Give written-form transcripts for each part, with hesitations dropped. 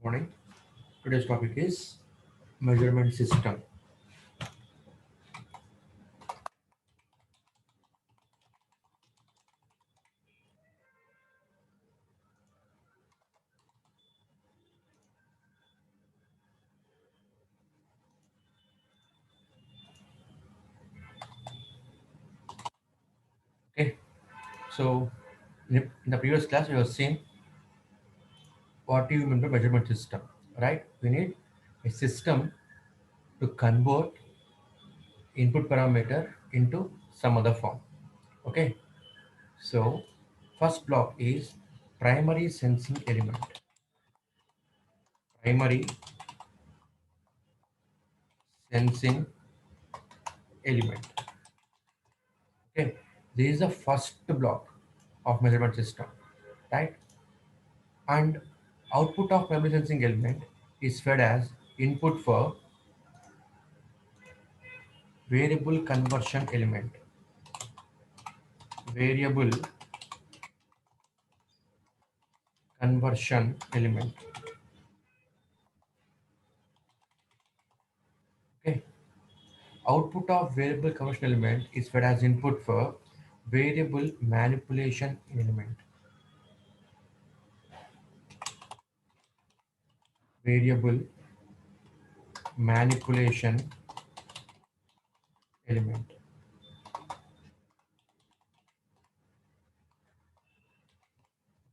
Morning. Today's topic is measurement system. Okay. So in the previous class we have seen what do you mean by measurement system, right? We need a system to convert input parameter into some other form. Okay. So first block is primary sensing element. Primary sensing element. Okay. This is the first block of measurement system, right? And output of memory sensing element is fed as input for variable conversion element. Variable conversion element. Okay. Output of variable conversion element is fed as input for variable manipulation element. Variable manipulation element.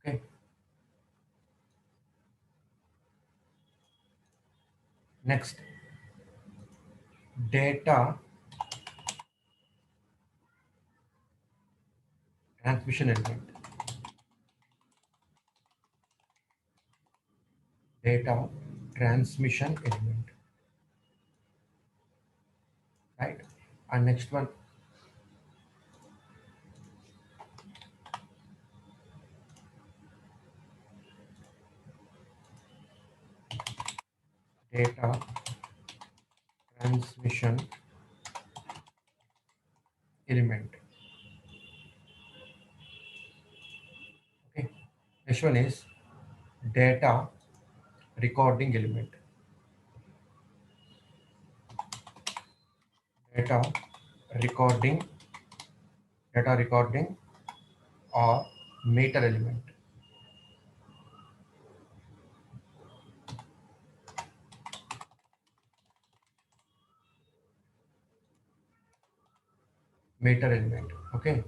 Okay. Next, data transmission element. Data transmission element. Right. And next one, data transmission element. Okay. Next one is data recording element. Data recording, data recording or meter element. Meter element. Okay.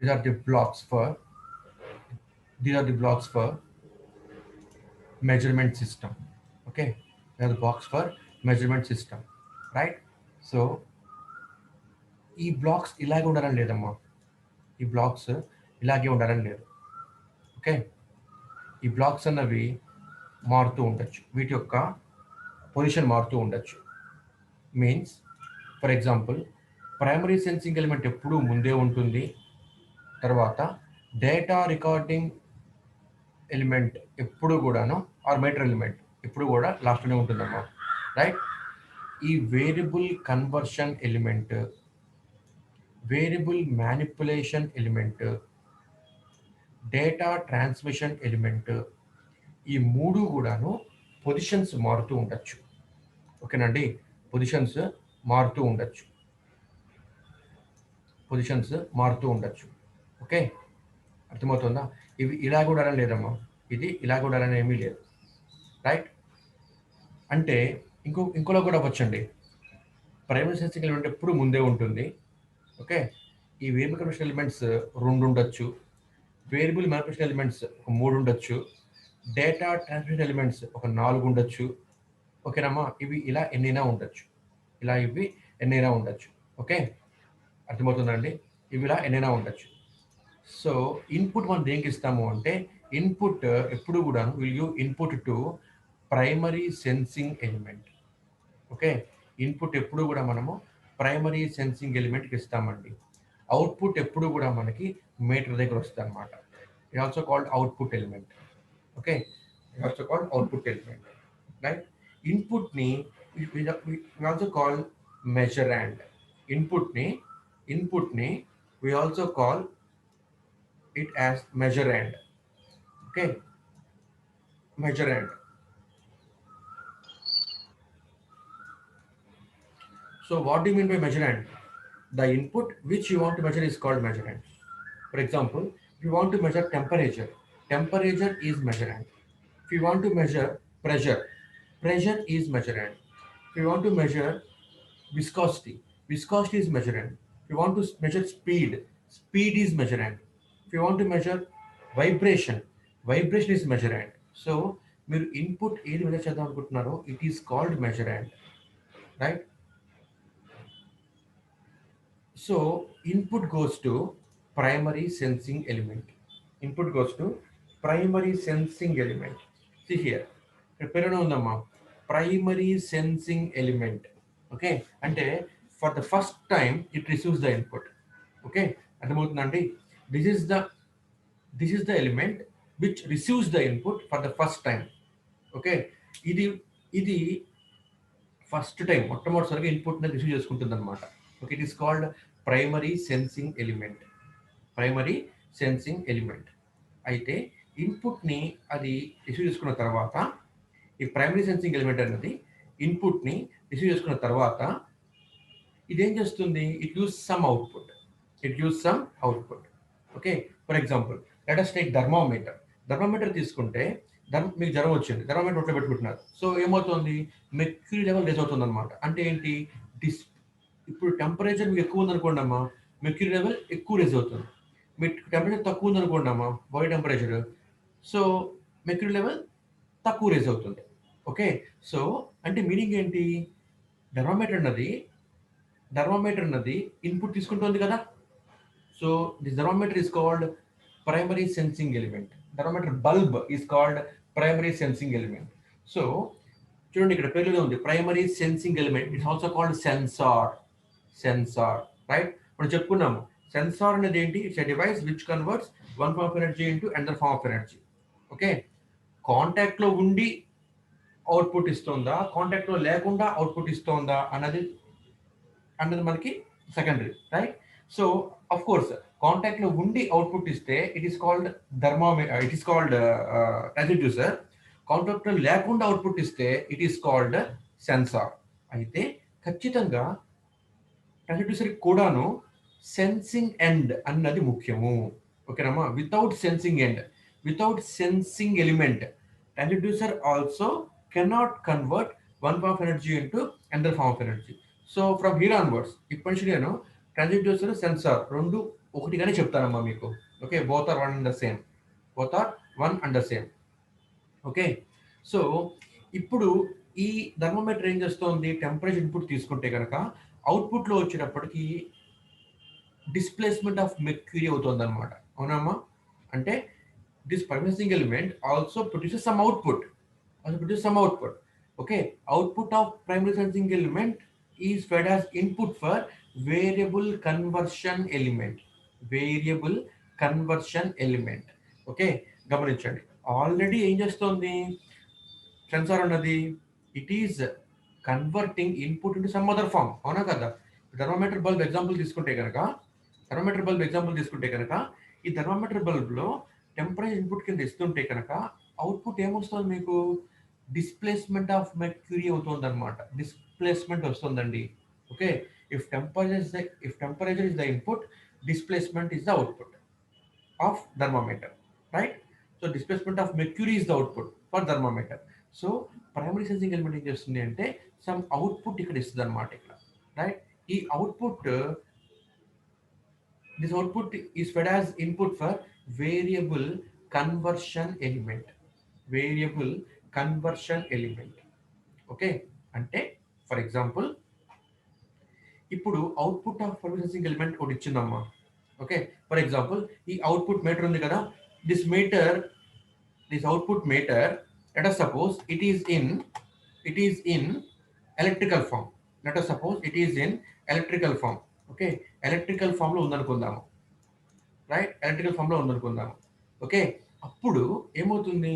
These are the blocks for these are the blocks for measurement system. Okay. They are the blocks for measurement system. Right? So ఈ blocks ఇలాగే ఉండాలని లేదమ్మా. ఈ blocks ఇలాగే ఉండాలని లేదు. Okay. ఈ blocks అన్నవి మారుతూ ఉండొచ్చు. వీటి యొక్క పొజిషన్ మారుతూ ఉండొచ్చు. Means for example primary sensing element ఎప్పుడూ ముందే ఉంటుంది. తర్వాత డేటా రికార్డింగ్ ఎలిమెంట్ ఎప్పుడు కూడాను ఆర్ మీటర్ ఎలిమెంట్ ఎప్పుడు కూడా లాస్ట్లోనే ఉంటుందమ్మా. రైట్. ఈ variable conversion element, variable manipulation element, data transmission element, ఈ మూడు కూడాను పొజిషన్స్ మారుతూ ఉండొచ్చు. ఓకేనండి. పొజిషన్స్ మారుతూ ఉండొచ్చు. పొజిషన్స్ మారుతూ ఉండొచ్చు. ఓకే. అర్థమవుతుందా? ఇవి ఇలాగ ఉండాలని లేదమ్మా. ఇది ఇలాగ ఉండాలని ఏమీ లేదు. రైట్. అంటే ఇంకోలా కూడా వచ్చండి. ప్రైమరీ సెన్సింగ్ ఎలిమెంట్ ఎప్పుడు ముందే ఉంటుంది. ఓకే. ఈ వేరియబుల్ కన్వర్షన్ ఎలిమెంట్స్ 2 ఉండొచ్చు. వేరియబుల్ మ్యానిపులేషన్ ఎలిమెంట్స్ ఒక 3 ఉండొచ్చు. డేటా ట్రాన్స్మిషన్ ఎలిమెంట్స్ ఒక 4 ఉండొచ్చు. ఓకేనమ్మా. ఇవి ఇలా ఎన్నైనా ఉండొచ్చు. ఇవి ఎన్నైనా ఉండొచ్చు. ఓకే. అర్థమవుతుందండి. ఇవి ఇలా ఎన్నైనా ఉండొచ్చు. సో ఇన్పుట్ మనం దేనికి ఇస్తాము అంటే ఇన్పుట్ ఎప్పుడు కూడా will you input to primary sensing element. Okay. Input ఎప్పుడు కూడా మనము ప్రైమరీ సెన్సింగ్ ఎలిమెంట్కి ఇస్తామండి. అవుట్పుట్ ఎప్పుడు కూడా మనకి మీటర్ దగ్గర వస్తుంది అనమాట. It also called output element. Okay. It also called output element. Right. ఇన్పుట్ని ఆల్సో కాల్ మెజరాండ్. ఇన్పుట్ని we also call it as measurand. Okay. measurand. So what do you mean by measurand? The input which you want to measure is called measurand. For example, if you want to measure temperature, temperature is measurand. If you want to measure pressure, pressure is measurand. If you want to measure viscosity, viscosity is measurand. If you want to measure speed, speed is measurand. If you want to measure vibration, vibration is measurand. So మీరు ఇన్పుట్ ఏది మెజర్ చేద్దాం అనుకుంటున్నారో it is called measurand, right? So input goes to primary sensing element. Input goes to primary sensing element. See here, పేరులో ఉందమ్మా primary sensing element. Okay, అంటే for the first time it receives the input. Okay, అర్థమవుతుందండి? This is the element which receives the input for the first time. Okay, ఇది ఇది first time మొట్టమొదటిసారిగా ఇన్పుట్ని receive చేసుకుంటుంది అనమాట. Okay, it is called primary sensing element. Primary sensing element. అయితే ఇన్పుట్ని అది రిసీవ్ చేసుకున్న తర్వాత, ఈ ప్రైమరీ సెన్సింగ్ ఎలిమెంట్ అనేది ఇన్పుట్ని రిసీవ్ చేసుకున్న తర్వాత ఇదేం చేస్తుంది? It use some output. It use some output. Okay, for example let us take thermometer. Thermometer తీసుకుంటే మీకు జ్వరం వచ్చింది, థర్మోమీటర్ ఒట్లో పెట్టుకుంటున్నారు. సో ఏమవుతుంది? మెర్క్యూరీ లెవెల్ రేజ్ అవుతుంది అనమాట. అంటే ఏంటి? ఇప్పుడు టెంపరేచర్ మీకు ఎక్కువ ఉందనుకోండి అమ్మా, మెర్క్యూరీ లెవెల్ ఎక్కువ రేజ్ అవుతుంది. మీకు టెంపరేచర్ తక్కువ ఉందనుకోండి అమ్మా, body temperature, so mercury level తక్కువ రేజ్ అవుతుంది. ఓకే, సో అంటే మీనింగ్ ఏంటి? థర్మోమీటర్ అన్నది ఇన్పుట్ తీసుకుంటుంది కదా. So this thermometer is called primary sensing element. Thermometer bulb is called primary sensing element. So చూడండి, ఇక్కడ పేరులో ఉంది primary sensing element. It's also called sensor. Right? మనం చెప్పుకున్నాము సెన్సార్ అనేది ఏంటి? It's a device which converts one form of energy into another form of energy. Okay, contact లో ఉండి అవుట్పుట్ ఇస్తుందా, కాంటాక్ట్ లో లేకుండా అవుట్పుట్ ఇస్తుందా అన్నది మనకి secondary, right? So of course contact లో ఉండి అవుట్పుట్ ఇస్తే it is called it is called transducer. Contact లో లేకుండా అవుట్పుట్ ఇస్తే ఇట్ ఈస్ కాల్డ్ సెన్సార్. అయితే ఖచ్చితంగా ట్రాన్స్డ్యూసర్ కూడాను సెన్సింగ్ ఎండ్ అన్నది ముఖ్యము. ఓకేనమ్మా? Without sensing end, without sensing element, transducer also cannot convert one form of energy into another form of energy. So from here onwards ఇప్పటి నుంచి నేను ట్రాన్స్డ్యూసర్ సెన్సార్ రెండు ఒకటిగానే చెప్తానమ్మా మీకు. Okay, both are one and the same. Okay, so ఇప్పుడు ఈ thermometer ఏం చేస్తుంది? టెంపరేచర్ ఇన్పుట్ తీసుకుంటే కనుక అవుట్పుట్లో వచ్చేటప్పటికి డిస్ప్లేస్మెంట్ ఆఫ్ మెర్క్యూరీ అవుతుంది అనమాట. అవునమ్మా? అంటే this primary element also produces some output. Okay, output of primary sensing element is fed as input for variable conversion element. Okay, గమనించండి, ఆల్రెడీ ఏం చేస్తుంది సెన్సార్ అన్నది? It is converting input into some other form. అవునా కదా? Thermometer bulb example తీసుకుంటే కనుక ఈ thermometer బల్బ్లో temperature input కింద ఇస్తుంటే కనుక అవుట్పుట్ ఏమొస్తుంది మీకు? డిస్ప్లేస్మెంట్ ఆఫ్ మెర్క్యూరీ అవుతుంది అనమాట. డిస్ప్లేస్మెంట్ వస్తుందండి. Okay, if temperature is the input, displacement is the output of thermometer, right? So displacement of mercury is the output for thermometer. So primary sensing element ఏం చేస్తుంది అంటే some output ఇక్కడ ఇస్తుంది అనమాట, ఇక్కడ, రైట్? ఈ output, this output is fed as input for variable conversion element. Okay, అంటే for example ఇప్పుడు output of primary sensing element ఒకటి ఇచ్చిందమ్మా. ఓకే, ఫర్ ఎగ్జాంపుల్ ఈ అవుట్పుట్ మీటర్ ఉంది కదా, this output meter, let us suppose it is in electrical form. Okay, electrical form లో ఉందనుకుందాము, right? Electrical form లో ఉందనుకుందాము. Okay, అప్పుడు ఏమవుతుంది?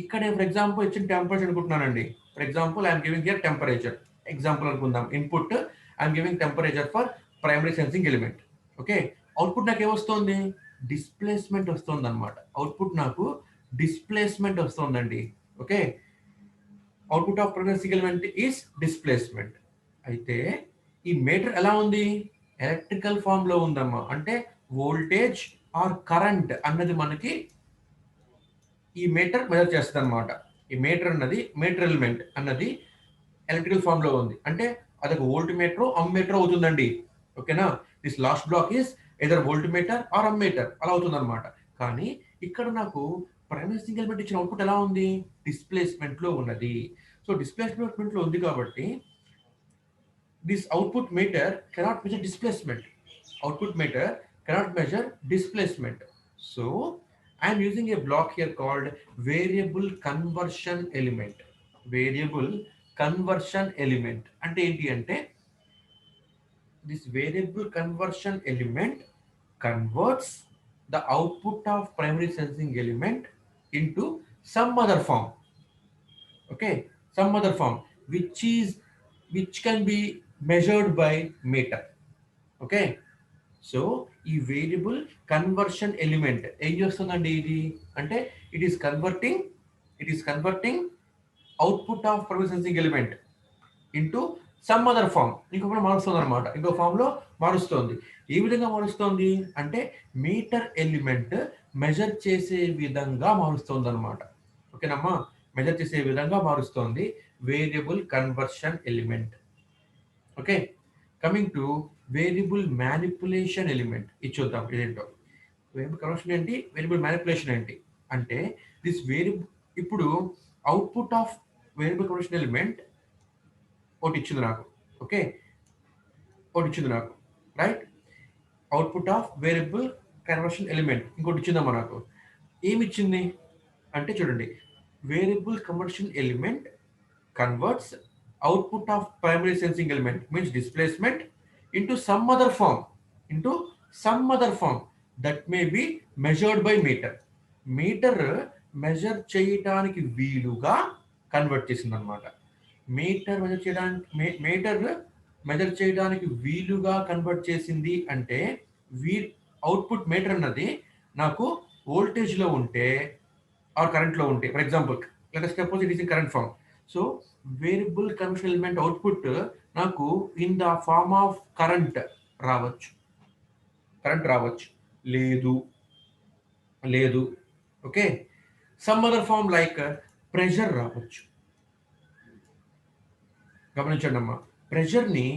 ఇక్కడ ఫర్ ఎగ్జాంపుల్ ఇచ్చిన టెంపరేచర్ అనుకుంటున్నానండి. For example I'm giving here temperature example అనుకుందాం. Input I'm giving temperature for primary sensing element. Okay, output నాకు ఏమొస్తుంది? డిస్ప్లేస్మెంట్ వస్తుంది అనమాట. అవుట్పుట్ నాకు డిస్ప్లేస్మెంట్ వస్తుందండి. Okay, output of pregnancy element is displacement. అయితే ఈ మీటర్ ఎలా ఉంది? ఎలక్ట్రికల్ ఫామ్ లో ఉందమ్మా. అంటే వోల్టేజ్ ఆర్ కరెంట్ అన్నది మనకి ఈ మీటర్ మెజర్ చేస్తుంది అనమాట. ఈ మీటర్ అన్నది, మీటర్ ఎలిమెంట్ అన్నది ఎలక్ట్రికల్ ఫామ్ లో ఉంది. అంటే అదొక వోల్ట్ మీటర్ అమ్మీటర్ అవుతుందండి. ఓకేనా? This last block is either voltmeter or ammeter అలా అవుతుంది అనమాట. కానీ ఇక్కడ నాకు ప్రెగ్నెన్సీ ఎలిమెంట్ ఇచ్చిన అవుట్పుట్ ఎలా ఉంది? డిస్ప్లేస్మెంట్ లో ఉన్నది. సో డిస్ప్లేస్మెంట్ లో ఉంది కాబట్టి this output meter cannot measure displacement. Output meter cannot measure displacement. So I am using a block here called variable conversion element. Variable conversion element. అంటే ఏంటి అంటే this variable conversion element converts the output of primary sensing element into some other form. Okay, some other form which can be measured by meter. Okay, so ఈ variable conversion element ఏం చేస్తుందండి? ఇది అంటే it is converting output of primary sensing element into some other form. ఇంకొకటి మారుస్తుంది అనమాట, ఇంకో form లో మారుస్తుంది. ఏ విధంగా మారుస్తుంది అంటే మీటర్ ఎలిమెంట్ మెజర్ చేసే విధంగా మారుస్తుంది అనమాట. ఓకేనమ్మా, మెజర్ చేసే విధంగా మారుస్తుంది variable conversion element. Okay, coming to variable manipulation element. ఇది చూద్దాం ఇదేంటో. వేరియబుల్ కన్వర్షన్ ఏంటి, వేరియబుల్ మ్యానిపులేషన్ ఏంటి అంటే దిస్ వేరియబుల్ ఇప్పుడు output of variable conversion element ఒకటి ఇచ్చింది నాకు. ఓకే, ఒకటి ఇచ్చింది నాకు, right? Output of variable conversion element ఇంకోటి ఇచ్చిందమ్మా నాకు. ఏమి ఇచ్చింది అంటే చూడండి, variable conversion element converts output of primary sensing element means displacement into some other form that may be measured by meter. Meter measure చేయడానికి వీలుగా కన్వర్ట్ చేసింది అనమాట. మీటర్ మెజర్ చేయడానికి వీలుగా కన్వర్ట్ చేసింది అంటే అవుట్పుట్ మీటర్ అన్నది నాకు వోల్టేజ్ లో ఉంటే ఆర్ కరెంట్ లో ఉంటే, for example let us suppose it is in current form. So variable conversion element output నాకు in the form of current రావచ్చు, లేదు. Okay, some other form like pressure రావచ్చు. గమనించండి అమ్మా, ప్రెషర్ని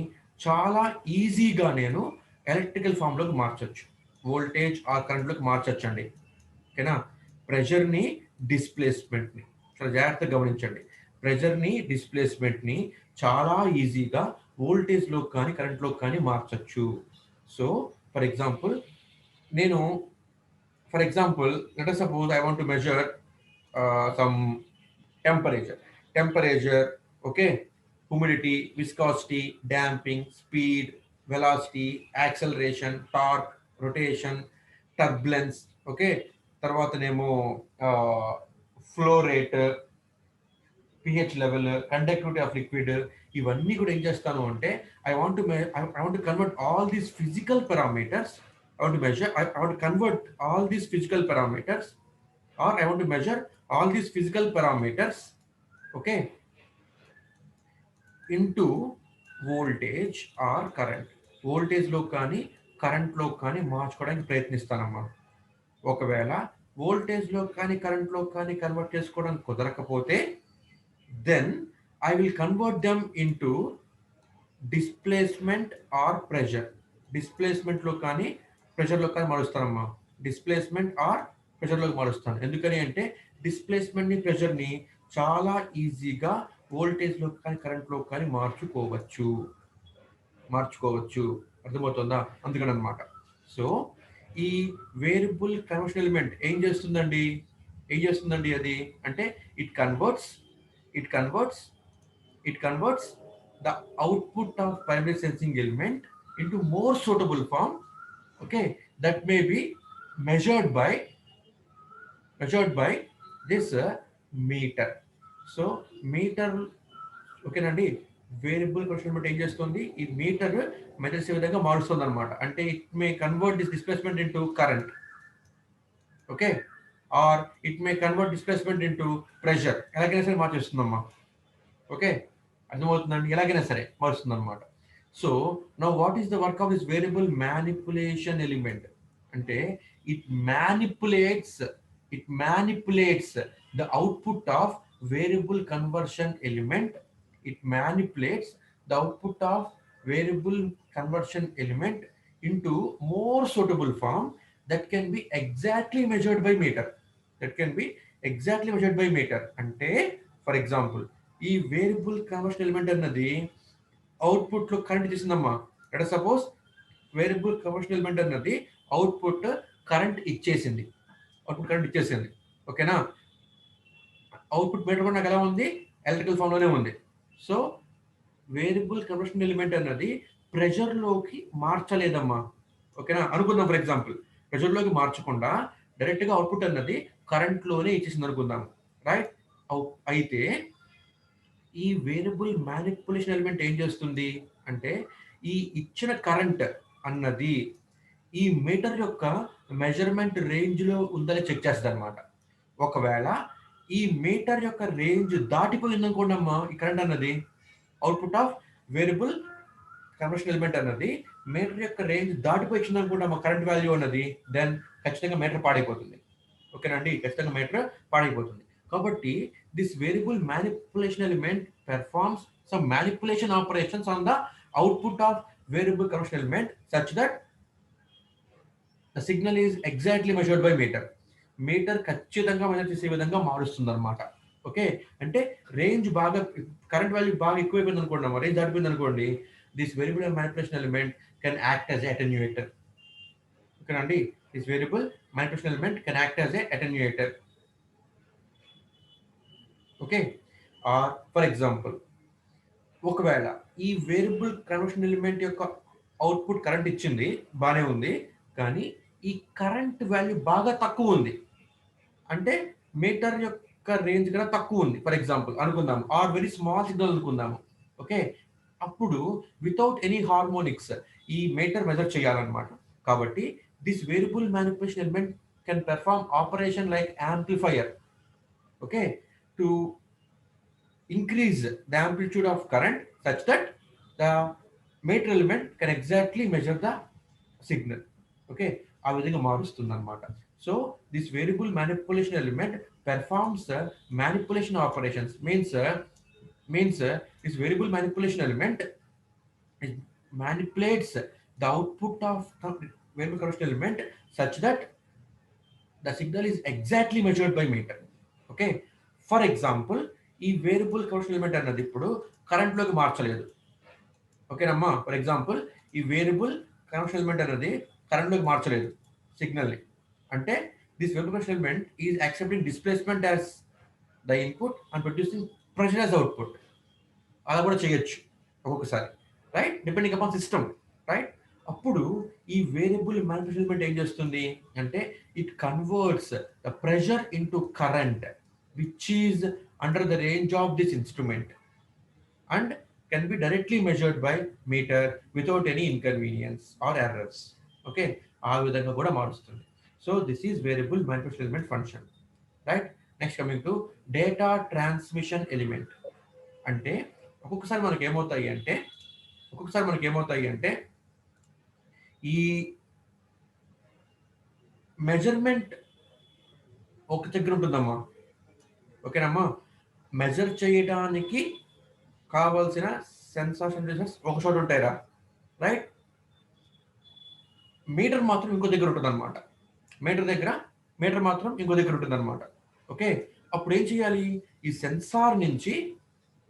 చాలా ఈజీగా నేను ఎలక్ట్రికల్ ఫామ్లోకి మార్చొచ్చు, వోల్టేజ్ ఆర్ కరెంట్లోకి మార్చొచ్చు అండి. ఓకేనా? ప్రెషర్ని డిస్ప్లేస్మెంట్ని చాలా జాగ్రత్తగా గమనించండి. ప్రెషర్ని డిస్ప్లేస్మెంట్ని చాలా ఈజీగా వోల్టేజ్లో కానీ కరెంట్లో కానీ మార్చచ్చు. So for example let us suppose I want to measure some temperature, okay, humidity, viscosity, damping, speed, velocity, acceleration, torque, rotation, turbulence, okay, తర్వాతనేమో flow rate, pH level, conductivity of liquid, ఇవన్నీ కూడా ఏం చేస్తాను అంటే I want to convert all these physical parameters. I want to convert all these physical parameters, or I want to measure all these physical parameters, okay, into voltage or current. Voltage లో కానీ current లో కానీ మార్చుకోవడానికి ప్రయత్నిస్తానమ్మా. ఒకవేళ voltage లో కానీ current లో కానీ కన్వర్ట్ చేసుకోవడానికి కుదరకపోతే then I will convert them into displacement or pressure. Displacement లో కానీ ప్రెషర్ లో కానీ మారుస్తానమ్మా. డిస్ప్లేస్మెంట్ ఆర్ ప్రెషర్ లోకి మారుస్తాను. ఎందుకని అంటే డిస్ప్లేస్మెంట్ ని ప్రెషర్ ని చాలా ఈజీగా వోల్టేజ్ లో కానీ కరెంట్ లో కానీ మార్చుకోవచ్చు. అర్థమవుతుందా? అందుకని అనమాట. సో ఈ వేరియబుల్ కన్వర్షన్ ఎలిమెంట్ ఏం చేస్తుందండి అది అంటే it converts the output of primary sensing element into more suitable form, okay, that may be measured by this meter. So meter, okay నండి, వేరియబుల్ కన్వర్షన్ ఎలిమెంట్ ఏం చేస్తుంది, ఈ మీటర్ మెజర్ చేసే విధంగా మారుస్తుంది అనమాట. అంటే it may convert this displacement into current, okay, or it may convert displacement into pressure, ఎలాగైనా సరే మార్చేస్తుందమ్మా. ఓకే, అర్థమవుతుందండి, ఎలాగైనా సరే మారుస్తుంది అనమాట. So now what is the work of this variable manipulation element అంటే it manipulates the output of variable conversion element. It manipulates the output of variable conversion element into more suitable form that can be exactly measured by meter. అంటే for example ఈ variable conversion element అన్నది output లో current ఇచ్చేసిందమ్మా. అంటే suppose variable conversion element అన్నది output current ఇచ్చేసింది. ఓకేనా, output metre కూడా నాకు ఎలా ఉంది, ఎలక్ట్రికల్ ఫామ్ లోనే ఉంది. సో వేరియబుల్ కన్వర్షన్ ఎలిమెంట్ అన్నది ప్రెషర్ లోకి మార్చలేదమ్మా. ఓకేనా, అనుకుందాం ఫర్ ఎగ్జాంపుల్ ప్రెషర్ లోకి మార్చకుండా డైరెక్ట్ గా అవుట్పుట్ అన్నది కరెంట్ లోనే ఇచ్చేసింది అనుకుందాం, రైట్. అయితే ఈ వేరియబుల్ మ్యానిపులేషన్ ఎలిమెంట్ ఏం చేస్తుంది అంటే ఈ ఇచ్చిన కరెంట్ అన్నది ఈ మీటర్ యొక్క మెజర్మెంట్ రేంజ్ లో ఉందని చెక్ చేస్తుంది అనమాట. ఒకవేళ ఈ మీటర్ యొక్క రేంజ్ దాటిపోయింది అనుకోండమ్మా, ఈ కరెంట్ అన్నది output of variable conversion element అన్నది మీటర్ యొక్క రేంజ్ దాటిపోయి ఇచ్చింది అనుకుంటామా కరెంట్ వాల్యూ అన్నది, దెన్ ఖచ్చితంగా మీటర్ పాడైపోతుంది. ఓకేనండి, ఖచ్చితంగా మీటర్ పాడైపోతుంది. కాబట్టి this variable manipulation element performs some manipulation operations on the output of variable conversion element such that the signal is exactly measured by meter. Meter ఖచ్చితంగా మెజర్ చేసే విధంగా మారుస్తుంది అనమాట. ఓకే, అంటే రేంజ్ బాగా కరెంట్ వాల్యూ బాగా ఎక్కువైపోయింది అనుకోండి, రేంజ్ దాటిపోయింది అనుకోండి, this variable manipulation element can act as attenuator. ఓకేనండి, this variable manipulation element can act as a attenuator. Okay, for example ఒకవేళ ఈ వేరియబుల్ కన్వర్షన్ ఎలిమెంట్ యొక్క అవుట్పుట్ కరెంట్ ఇచ్చింది, బాగానే ఉంది, కానీ ఈ కరెంట్ వాల్యూ బాగా తక్కువ ఉంది, అంటే మీటర్ యొక్క రేంజ్ కన్నా తక్కువ ఉంది ఫర్ ఎగ్జాంపుల్ అనుకుందాము, ఆర్ వెరీ స్మాల్ సిగ్నల్ అనుకుందాము. ఓకే, అప్పుడు వితౌట్ ఎనీ హార్మోనిక్స్ ఈ మీటర్ మెజర్ చేయాలన్నమాట. కాబట్టి this variable manipulation element can perform operation like amplifier, okay, to increase the amplitude of current such that the meter element can exactly measure the signal. Okay, ఆ విధంగా మారుస్తుంది అనమాట. So this variable manipulation element performs manipulation operations means this variable manipulation element manipulates the output of the variable conversion element such that the signal is exactly measured by meter. Okay, for example ఈ variable conversion element అన్నది ఇప్పుడు current లోకి మార్చలేదు. ఓకేనమ్మా, for example ఈ variable conversion element అన్నది current లోకి మార్చలేదు సిగ్నల్ ని, అంటే this variable conversion element is accepting displacement as the input and producing pressure as output. అలా కూడా చేయొచ్చు ఒక్కొక్కసారి, right, depending upon system, right. అప్పుడు ఈ వేరియబుల్ మ్యానిపులేషన్ ఎలిమెంట్ ఏం చేస్తుంది అంటే it converts the pressure into current which is under the range of this instrument and can be directly measured by meter without any inconvenience or errors. Okay, ఆ విధంగా కూడా మారుస్తుంది. So this is variable manipulation element function, right. Next coming to data transmission element. అంటే ఒక్కొక్కసారి మనకి ఏమవుతాయి అంటే ఈ మెజర్మెంట్ ఒక దగ్గర ఉంటుందమ్మా. ఓకేనమ్మా, మెజర్ చేయడానికి కావాల్సిన సెన్సార్స్ అండ్ సెన్సర్స్ ఒక చోట ఉంటాయిరా, రైట్. మీటర్ మాత్రం ఇంకో దగ్గర ఉంటుంది అనమాట. మీటర్ మాత్రం ఇంకో దగ్గర ఉంటుంది అనమాట. ఓకే, అప్పుడు ఏం చేయాలి, ఈ సెన్సార్ నుంచి,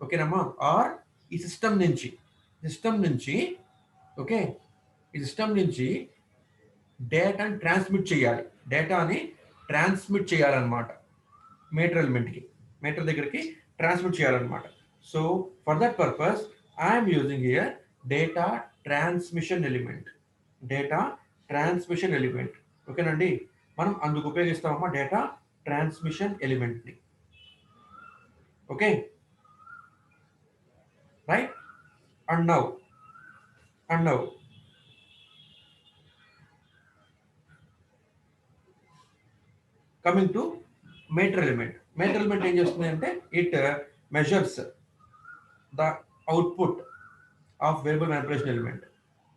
ఓకేనమ్మా, ఆర్ ఈ సిస్టమ్ నుంచి ఓకే, ఈ సిస్టమ్ నుంచి డేటాని ట్రాన్స్మిట్ చేయాలన్నమాట మీటర్ దగ్గరికి ట్రాన్స్మిట్ చేయాలన్నమాట. So for that purpose I'm using here data transmission element. ఓకేనండి, మనం అందుకు ఉపయోగిస్తామమ్మా డేటా ట్రాన్స్మిషన్ ఎలిమెంట్ని. Okay, right. And now coming to meter element. Meter element ఏం చేస్తుంది అంటే it measures the output of variable manipulation element.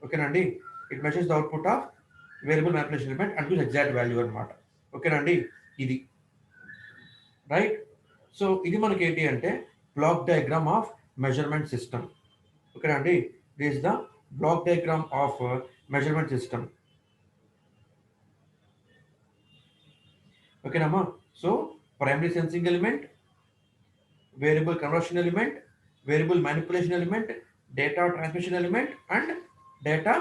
ఓకేనండి, it measures the output of variable manipulation element and gives exact value అనమాట. ఓకేనండి, ఇది right. So ఇది మనకి ఏంటి అంటే block diagram of measurement system. ఓకేనండి, this is the block diagram of measurement system. ఓకేనమ్మా. So primary sensing element, variable conversion element, variable manipulation element, data transmission element and data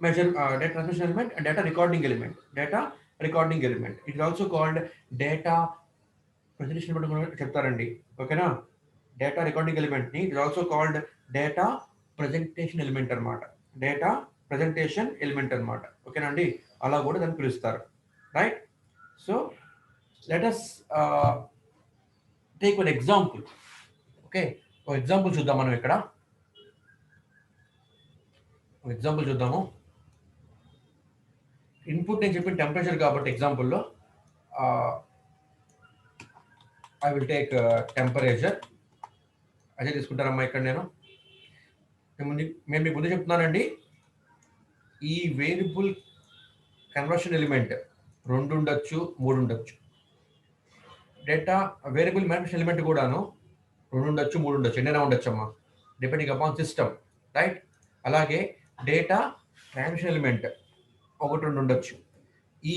data transmission element and data recording element. Data recording element. It is also called data presentation element చెప్తారండి. ఓకేనా, data recording element ని it also called data presentation element అన్నమాట. Data presentation element అన్నమాట. ఓకేనండి, అలా కూడా దాన్ని పిలుస్తారు. Right. So let us take one example. Okay, ఒక ఎగ్జాంపుల్ చూద్దాం మనం ఇక్కడ. ఒక ఎగ్జాంపుల్ చూద్దాము. ఇన్పుట్ నేను చెప్పిన టెంపరేచర్ కాబట్టి ఎగ్జాంపుల్లో ఐ విల్ టేక్ టెంపరేచర్ అదే తీసుకుంటారమ్మా. ఇక్కడ నేను మీకు ముందు చెప్తున్నానండి, ఈ వేరియబుల్ కన్వర్షన్ ఎలిమెంట్ 2 ఉండొచ్చు, 3 ఉండొచ్చు. డేటా వేరియబుల్ మ్యానిపులేషన్ ఎలిమెంట్ కూడాను 2 ఉండొచ్చు, 3 ఉండొచ్చు, ఎన్నైనా ఉండొచ్చు అమ్మా, డిపెండింగ్ అపాన్ సిస్టమ్. రైట్. అలాగే డేటా ట్రాన్స్మిషన్ ఎలిమెంట్ 1, 2 ఉండొచ్చు. ఈ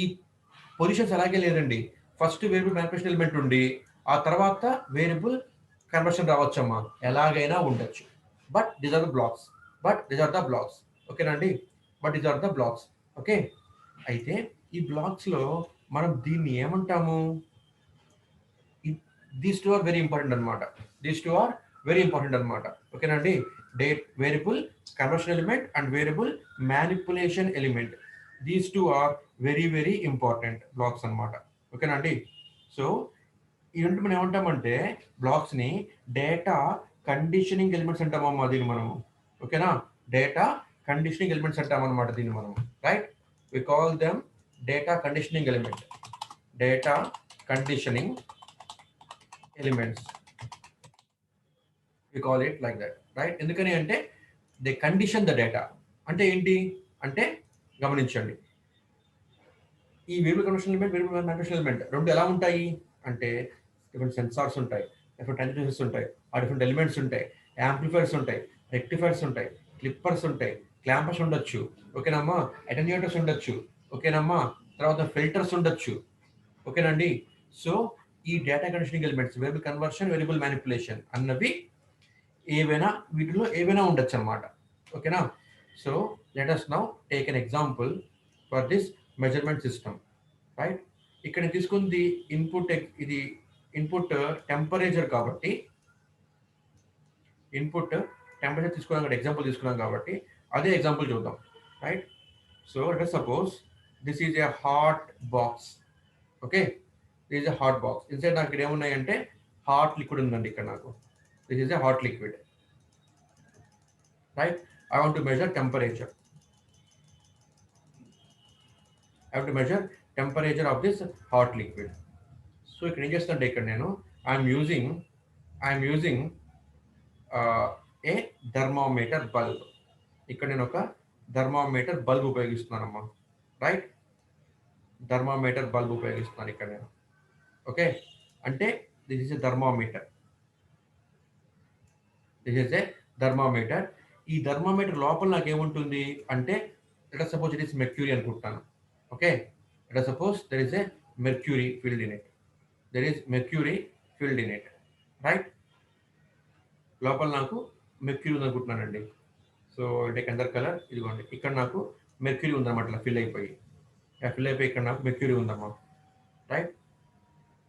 పొజిషన్స్ అలాగే లేదండి. ఫస్ట్ వేరియబుల్ మ్యానిపులేషన్ ఎలిమెంట్ ఉండి ఆ తర్వాత వేరియబుల్ కన్వర్షన్ రావచ్చమ్మా, ఎలాగైనా ఉండొచ్చు. But these are the blocks. ఓకేనండి, these are the blocks. Okay, అయితే ఈ బ్లాక్స్ లో మనం దీన్ని ఏమంటాము? These two are very important అనమాట. ఓకేనండి, variable conversion element and variable manipulation element. These two are very very important blocks అనమాట. ఓకేనండి. సో ఇవంటే మనం ఏమంటామంటే బ్లాక్స్ ని డేటా కండిషనింగ్ ఎలిమెంట్స్ అంటామమ్మా దీన్ని మనము. ఓకేనా, డేటా కండిషనింగ్ ఎలిమెంట్స్ అంటామన్నమాట దీన్ని మనము. Right. We call them data conditioning element. Data conditioning elements, we call it like that. Right. ఎందుకని అంటే దే కండిషన్ ద డేటా. అంటే ఏంటి అంటే గమనించండి, ఈ variable conversion element, variable manipulation element రెండు ఎలా ఉంటాయి అంటే డిఫరెంట్ సెన్సార్స్ ఉంటాయి, డిఫరెంట్ ట్రాన్స్డ్యూసర్స్ ఉంటాయి, ఆ డిఫరెంట్ ఎలిమెంట్స్ ఉంటాయి, యాంప్లిఫైర్స్ ఉంటాయి, రెక్టిఫైర్స్ ఉంటాయి, క్లిప్పర్స్ ఉంటాయి, క్లాంపర్స్ ఉండొచ్చు. ఓకేనమ్మా, అటెన్యూటర్స్ ఉండొచ్చు. ఓకేనమ్మా, తర్వాత ఫిల్టర్స్ ఉండొచ్చు. ఓకేనండి. సో ఈ data conditioning elements, variable conversion, variable manipulation అన్నవి వీటిలో ఏవైనా ఉండొచ్చు అన్నమాట. ఓకేనా. So let us now take an example for this measurement system. Right. ఇక్కడ తీసుకుంది ఇన్పుట్, ఇది ఇన్పుట్ టెంపరేచర్ కాబట్టి, ఇన్పుట్ టెంపరేచర్ తీసుకున్నాం, ఎగ్జాంపుల్ తీసుకున్నాం కాబట్టి అదే ఎగ్జాంపుల్ చూద్దాం. Right. So let us suppose this is a hot box. Okay, this is a hot box. Inside నాకు ఇక్కడ ఏమున్నాయంటే హాట్ లిక్విడ్ ఉందండి. ఇక్కడ నాకు this is a hot liquid. Right. I want to measure temperature. I have to measure temperature of this hot liquid. So ఇక్కడ ఏం చేస్తుంటే ఇక్కడ నేను I'm using a thermometer bulb. ఇక్కడ నేను ఒక థర్మోమీటర్ బల్బ్ ఉపయోగిస్తున్నానమ్మా. రైట్. థర్మోమీటర్ బల్బ్ ఉపయోగిస్తున్నాను ఇక్కడ నేను. ఓకే, అంటే దిస్ ఇస్ ఎ థర్మోమీటర్. ఈ థర్మోమీటర్ లోపల నాకు ఏముంటుంది అంటే let us suppose it is mercury అనుకుంటాను. Okay, let us suppose there is a mercury filled in it. Right. లోపల నాకు మెర్క్యూరీ ఉంది అనుకుంటున్నానండి. So take another colour. ఇదిగోండి, ఇక్కడ నాకు మెర్క్యూరీ ఉందన్నమాట. ఫిల్ అయిపోయి ఇక్కడ నాకు మెర్క్యూరీ ఉందమ్మా. రైట్.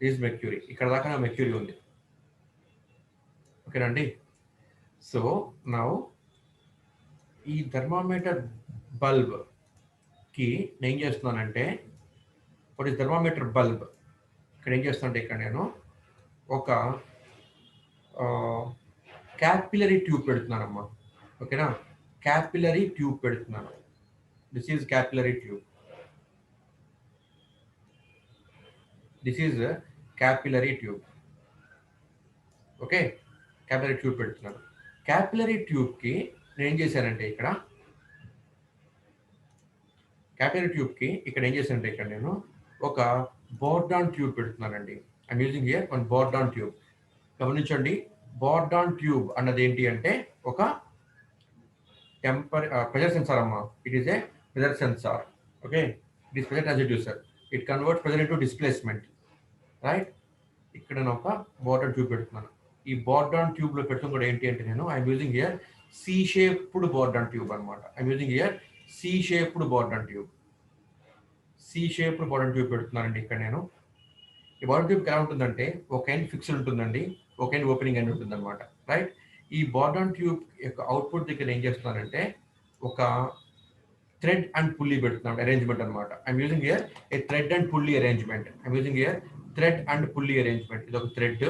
Is mercury. ఇక్కడ దాకా నాకు మెర్క్యూరీ ఉంది. ఓకేనండి. సో నౌ ఈ థర్మామీటర్ బల్బ్ కి నేను ఏం చేస్తున్నానంటే, వాట్ ఈస్ థర్మామీటర్ బల్బ్, ఇక్కడ ఏం చేస్తానంటే ఇక్కడ నేను ఒక క్యాపిలరీ ట్యూబ్ పెడుతున్నానమ్మా. ఓకేనా, క్యాపిలరీ ట్యూబ్ పెడుతున్నాను. This is capillary tube. This is capillary tube. Okay, capillary tube పెడుతున్నాను. క్యాపిలరీ ట్యూబ్కి నేను ఏం చేశానంటే ఇక్కడ ఏం చేశానంటే ఇక్కడ నేను ఒక బోర్డాన్ ట్యూబ్ పెడుతున్నానండి. I'm using here one Bourdon tube. గమనించండి, బోర్డాన్ ట్యూబ్ అన్నది ఏంటి అంటే ఒక ప్రెషర్ సెన్సార్ అమ్మా. It is a pressure sensor. Okay, it is pressure transducer. It converts pressure into displacement, right. ఇక్కడ నేను ఒక బోర్డాన్ ట్యూబ్ పెడుతున్నాను. ఈ బోర్డాన్ ట్యూబ్ లో పెట్టడం కూడా ఏంటి అంటే నేను I'm using here C shaped Bourdon tube అనమాట. I'm using here C shaped Bourdon tube. పెడుతున్నానండి ఇక్కడ నేను. ఈ బోర్డాన్ ట్యూబ్ ఎలా ఉంటుందంటే ఒక ఎండ్ ఫిక్స్డ్ ఉంటుందండి, ఒక ఎండ్ ఓపెనింగ్ ఎండ్ ఉంటుంది అనమాట, రైట్. ఈ బోర్డాన్ ట్యూబ్ యొక్క అవుట్పుట్ దగ్గర ఏం చేస్తున్నానంటే ఒక థ్రెడ్ అండ్ పుల్లీ పెడుతున్నాను, అరేంజ్మెంట్ అనమాట. I'm using here A thread and pulley arrangement. ఇది ఒక థ్రెడ్.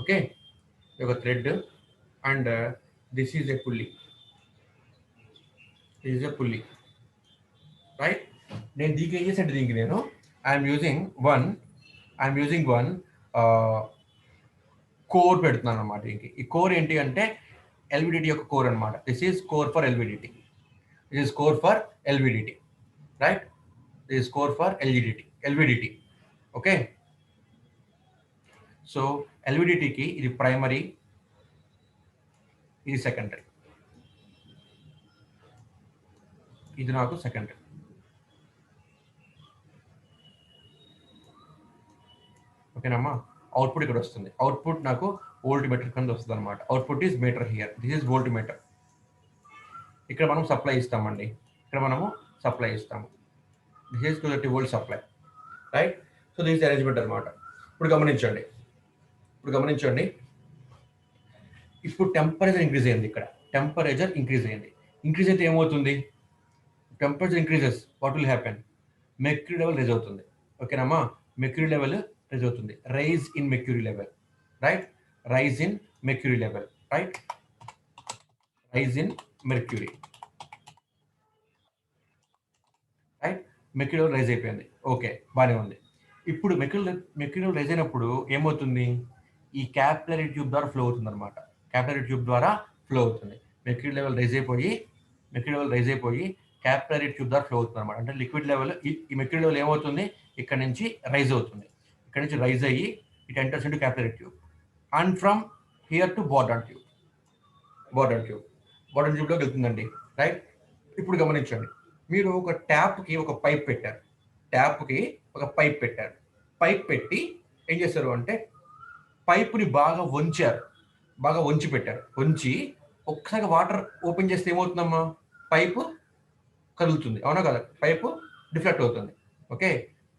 ఓకే, ఇది ఒక thread and this is a pulley. Right. నేను దీనికి ఏం చేసాను, దీనికి నేను ఐఎమ్ యూజింగ్ వన్ కోర్ పెడుతున్నాను అనమాట. దీనికి ఈ కోర్ ఏంటి అంటే ఎల్విడిటి యొక్క కోర్ అనమాట. This is core for LVDT. Right. This is core for LVDT. Okay, so ఎల్విడిటికి ఇది ప్రైమరీ, ఇది సెకండరీ. ఇది నాకు సెకండరీ. ఓకేనమ్మా. అవుట్పుట్ ఇక్కడ వస్తుంది. అవుట్పుట్ నాకు వోల్ట్ మీటర్ కింద వస్తుంది అనమాట. Output is meter here. This is voltmeter. ఇక్కడ మనం సప్లై ఇస్తామండి. This is 230 volt supply, right. So this arrangement అనమాట. ఇప్పుడు గమనించండి. ఇప్పుడు టెంపరేచర్ ఇంక్రీజ్ అయింది. ఇక్కడ టెంపరేచర్ ఇంక్రీజ్ అయితే ఏమవుతుంది? Temperature increases, what will happen? Mercury level rise అవుతుంది. ఓకేనమ్మా, మెర్క్యూరీ లెవెల్ రైజ్ అవుతుంది. Rise in mercury level, right. Rise in mercury. Right. Mercury level rise అయిపోయింది. ఓకే, బాగానే ఉంది. ఇప్పుడు మెర్క్యూరీ లెవెల్ రైజ్ అయినప్పుడు ఏమవుతుంది? ఈ క్యాపిలరీ ట్యూబ్ ద్వారా ఫ్లో అవుతుంది అనమాట. మెర్క్యూరీ లెవెల్ రైజ్ అయిపోయి క్యాపిలరీ ట్యూబ్ ద్వారా ఫ్లో అవుతుంది అనమాట. అంటే లిక్విడ్ లెవెల్, ఈ మెర్క్యూరీ లెవెల్ ఏమవుతుంది? ఇక్కడ నుంచి రైజ్ అవుతుంది. ఇక్కడ నుంచి రైజ్ అయ్యి it enters into capillary tube and from here to Bourdon ట్యూబ్లోకి వెళ్తుందండి, రైట్. ఇప్పుడు గమనించండి, మీరు ఒక ట్యాప్కి ఒక పైప్ పెట్టారు. పైప్ పెట్టి ఏం చేస్తారు అంటే పైప్ని బాగా వంచి పెట్టారు. ఒక్కసారి వాటర్ ఓపెన్ చేస్తే ఏమవుతుందమ్మా? పైపు కదులుతుంది, అవునా కదా? పైపు డిఫ్లెక్ట్ అవుతుంది. ఓకే,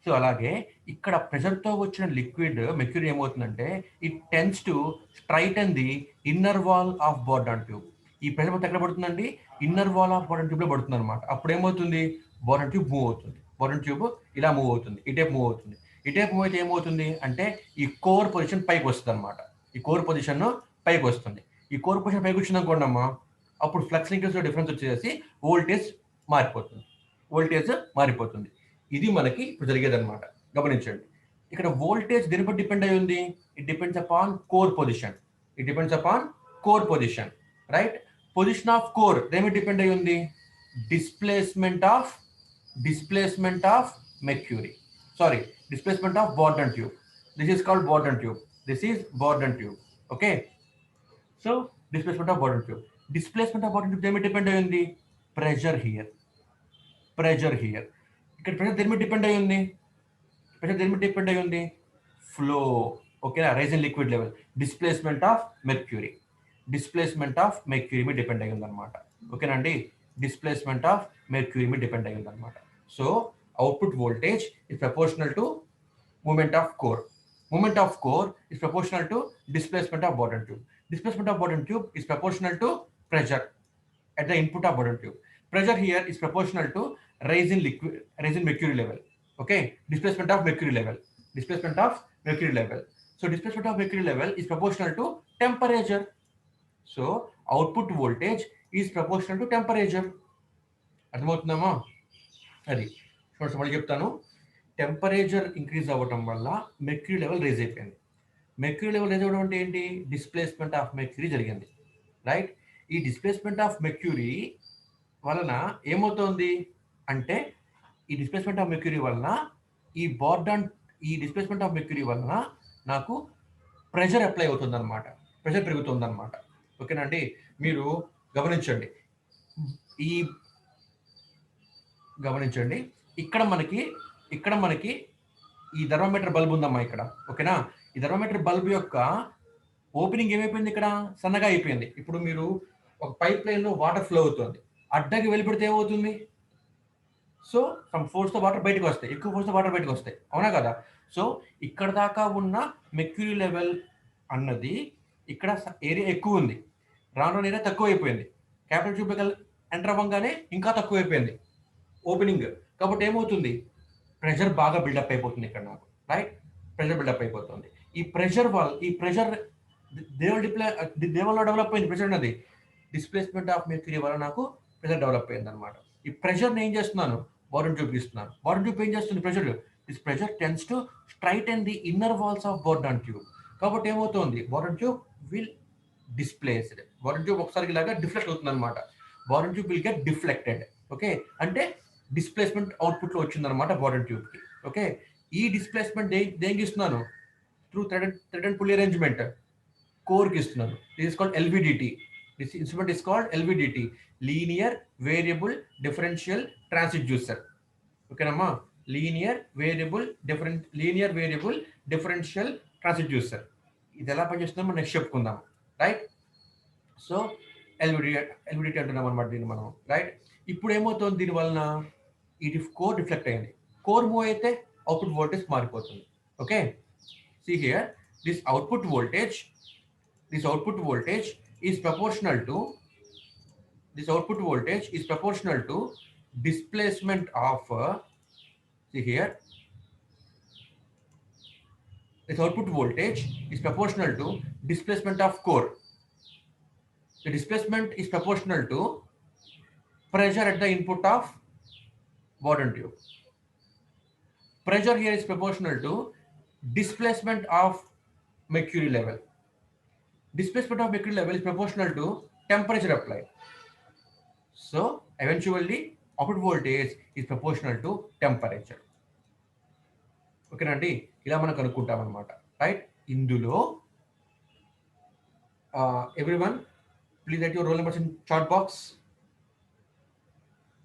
సో అలాగే ఇక్కడ ప్రెషర్తో వచ్చిన లిక్విడ్ మెర్క్యూరీ ఏమవుతుందంటే it tends to straighten the inner wall of Bourdon tube. ఈ ప్రెషర్ మొత్తం ఎక్కడ పడుతుందండి? ఇన్నర్ వాల్ ఆఫ్ బోర్డాన్ ట్యూబ్లో పడుతుంది అనమాట. అప్పుడు ఏమవుతుంది? బోర్డాన్ ట్యూబ్ మూవ్ అవుతుంది. ఇలా మూవ్ అవుతుంది. ఇటేపు మూవ్ అయితే ఏమవుతుంది అంటే ఈ కోర్ పొజిషన్ పైకి వస్తుంది అనమాట. ఈ కోర్ పొజిషన్ పైకి వచ్చింది అనుకోండి అమ్మా, అప్పుడు ఫ్లక్స్ లింకేజ్లో డిఫరెన్స్ వచ్చేసి వోల్టేజ్ మారిపోతుంది. ఇది మనకి ఇప్పుడు జరిగేది అనమాట. గమనించండి, ఇక్కడ వోల్టేజ్ దేనిపై డిపెండ్ అయి ఉంది? It depends upon core position. Right. Position of core దేని డిపెండ్ అయి ఉంది? Displacement of mercury. Displacement of Bourdon tube. This is called Bourdon tube. Okay, so displacement of Bourdon tube దేని డిపెండ్ అయి ఉంది? Pressure here. ఇక్కడ pressure దేని మీద depend అయి ఉంది? ఫ్లో. ఓకేనా? Rise in liquid level. Displacement of mercury మీద డిపెండ్ అయి ఉంది అనమాట. ఓకేనండి, డిస్ప్లేస్మెంట్ ఆఫ్ మెర్క్యూరీ మీద డిపెండ్ అయి ఉంది అనమాట. So output voltage is proportional to movement of core. is proportional to displacement of bottom tube. Displacement of bottom tube is proportional to pressure at the input of bottom tube. Pressure here is proportional to rise in mercury level. Okay, displacement of mercury level. So displacement of mercury level is proportional to temperature. So output voltage is proportional to temperature. అర్థమవుతుందమ్మా? అది మళ్ళీ చెప్తాను. Temperature increase అవ్వటం వల్ల mercury level raise అయిపోయింది. Mercury level raise అవ్వడం అంటే ఏంటి? Displacement of mercury జరిగింది, రైట్? ఈ డిస్ప్లేస్మెంట్ ఆఫ్ మెర్క్యూరీ వలన ఏమవుతోంది అంటే, ఈ డిస్ప్లేస్మెంట్ ఆఫ్ మెర్క్యూరీ వలన ఈ డిస్ప్లేస్మెంట్ ఆఫ్ మెర్క్యూరీ వలన నాకు ప్రెషర్ అప్లై అవుతుంది అనమాట, ప్రెషర్ పెరుగుతుంది అనమాట. ఓకేనండి, మీరు గమనించండి. ఈ గమనించండి, ఇక్కడ మనకి ఈ థర్మామీటర్ బల్బ్ ఉందమ్మా ఇక్కడ. ఓకేనా, ఈ థర్మామీటర్ బల్బ్ యొక్క ఓపెనింగ్ ఏమైపోయింది? ఇక్కడ సన్నగా అయిపోయింది. ఇప్పుడు మీరు ఒక పైప్ లైన్ లో వాటర్ ఫ్లో అవుతుంది, అడ్డకి వెళ్ళిపెడితే ఏమవుతుంది? సో సమ్ ఫోర్స్ తో వాటర్ బయటకు వస్తాయి, ఎక్కువ ఫోర్స్ తో వాటర్ బయటకు వస్తాయి, అవునా కదా? సో ఇక్కడ దాకా ఉన్న మెర్క్యూరీ లెవెల్ అన్నది ఇక్కడ ఏరియా ఎక్కువ ఉంది, రాను ఏరియా తక్కువ అయిపోయింది. క్యాపిటల్ ట్యూబికల్ ఎంటర్ అవ్వగానే ఇంకా తక్కువ అయిపోయింది ఓపెనింగ్. కాబట్టి ఏమవుతుంది? ప్రెషర్ బాగా బిల్డప్ అయిపోతుంది ఇక్కడ నాకు, రైట్? ప్రెషర్ బిల్డప్ అయిపోతుంది. ఈ ప్రెషర్ దేవుల్లో డెవలప్ అయింది. ప్రెషర్ అన్నది డిస్ప్లేస్మెంట్ ఆఫ్ మెర్క్యూరీ వల్ల నాకు ప్రెషర్ డెవలప్ అయింది అనమాట. ఈ ప్రెషర్ని ఏం చేస్తున్నాను? బాటమ్ ట్యూబ్ ఇస్తున్నాను. బాటమ్ ట్యూబ్ ఏం చేస్తుంది? This pressure tends to straighten the inner walls of bottom tube. కాబట్టి ఏమవుతుంది? Bottom tube will displaced. Bottom tube ఒకసారి ఇలాగా డిఫ్లెక్ట్ అవుతుంది అనమాట. Bottom tube will get deflected. Okay, అంటే డిస్ప్లేస్మెంట్ అవుట్పుట్ లో వచ్చింది అనమాట బాటమ్ ట్యూబ్ కి. ఓకే, ఈ డిస్ప్లేస్మెంట్ దేనికి ఇస్తున్నాను? Through thread and pulley arrangement core కి ఇస్తున్నాను. This is called LVDT. This instrument is called LVDT, linear variable differential transducer. ఓకేనమ్మా, లీనియర్ వేరియబుల్ డిఫరెన్షియల్ ట్రాన్స్డ్యూసర్. ఇది ఎలా పనిచేస్తుందో మనం నెక్స్ట్ చెప్పుకుందాం, రైట్? సో ఎల్విడిటి అంటున్నాం అనమాట దీన్ని మనం, రైట్? ఇప్పుడు ఏమవుతుంది? దీని వలన ఇది కోర్ డిఫ్లెక్ట్ అయింది. కోర్ మూవ్ అయితే అవుట్పుట్ వోల్టేజ్ మారిపోతుంది. Okay, see here, this output voltage is proportional to displacement of see here, this output voltage is proportional to displacement of core. The displacement is proportional to pressure at the input of bottom tube. Pressure here is proportional to displacement of mercury level. Displacement of mercury level is proportional to temperature applied. So eventually output voltage is proportional to temperature. ఓకేనండి, ఇలా మనం కనుక్కుంటాం అనమాట, right? ఇందులో everyone please write your roll numbers in chat box.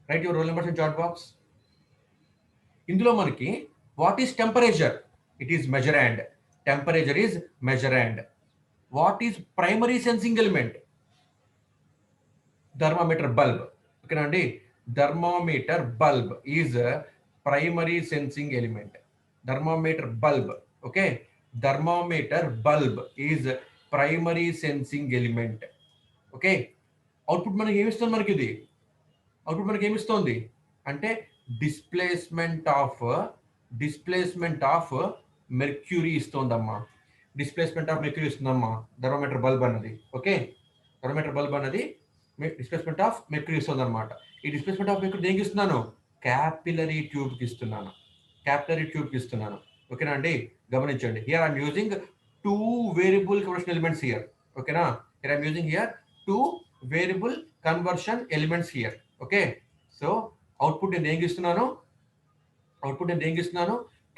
Write your roll numbers in chat box. ఇందులో మనకి what is temperature? It is measurand. Temperature is measurand. What is primary sensing element? Thermometer bulb. ఓకేనండి, thermometer bulb is primary sensing element. Thermometer bulb, okay, thermometer bulb is primary sensing element. Okay, output మనకి ఏమిస్తుంది? Output మనకి ఏమిస్తుంది అంటే displacement of mercury ఇస్తుందమ్మా. Displacement of mercury ఇస్తుందమ్మా thermometer bulb అన్నది. Okay, thermometer bulb అన్నది displacement of mercury ఇస్తుంది అనమాట. ఈ డిస్ప్లేస్మెంట్ ఆఫ్ మెర్క్యూరీ దేనికి ఇస్తున్నాను? క్యాపిలరీ ట్యూబ్ కి ఇస్తున్నాను. ఓకేనా అండి, గమనించండి. Here I'm using 2 variable conversion elements here. ఓకేనా, here I'm using here 2 variable conversion elements here. Okay, so output నేను దేనికి ఇస్తున్నాను?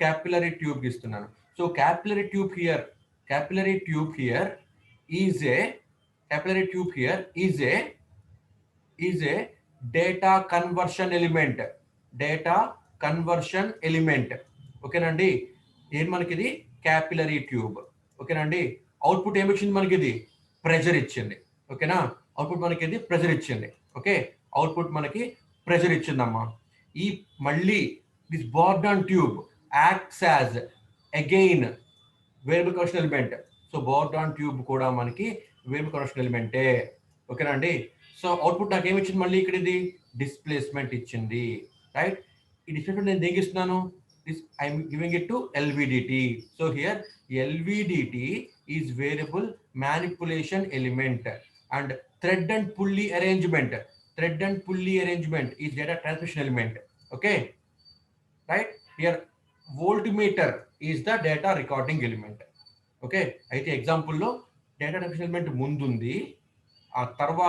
క్యాపిలరీ ట్యూబ్ కి ఇస్తున్నాను. So capillary tube here is a data conversion element. ఓకేనండి, ఏం మనకిది? Capillary tube. ఓకేనండి, అవుట్పుట్ ఏమి ఇచ్చింది? మనకిది ప్రెషర్ ఇచ్చింది. ఓకేనా, అవుట్పుట్ మనకి ఇది ప్రెషర్ ఇచ్చింది. ఓకే, అవుట్పుట్ మనకి ప్రెషర్ ఇచ్చిందమ్మా. ఈ మళ్ళీ this Bourdon tube acts as again variable conversion element. So Bourdon tube కూడా మనకి వేరియబుల్ కన్వర్షన్ ఎలిమెంటే. ఓకేనా అండి, సో అవుట్పుట్ నాకు ఏమి ఇచ్చింది? మళ్ళీ ఇక్కడ ఇది డిస్ప్లేస్మెంట్ ఇచ్చింది, రైట్? ఈ డిస్ప్లేస్మెంట్ నేను దేనికి ఇస్తున్నాను? I'm giving it to LVDT. So here LVDT is variable manipulation element, and thread and pulley arrangement is data transmission element. Okay, right? Here volt meter is the data recording element. Okay, అయితే ఎగ్జాంపుల్లో data recording element ముందుంది, ఆ తర్వాత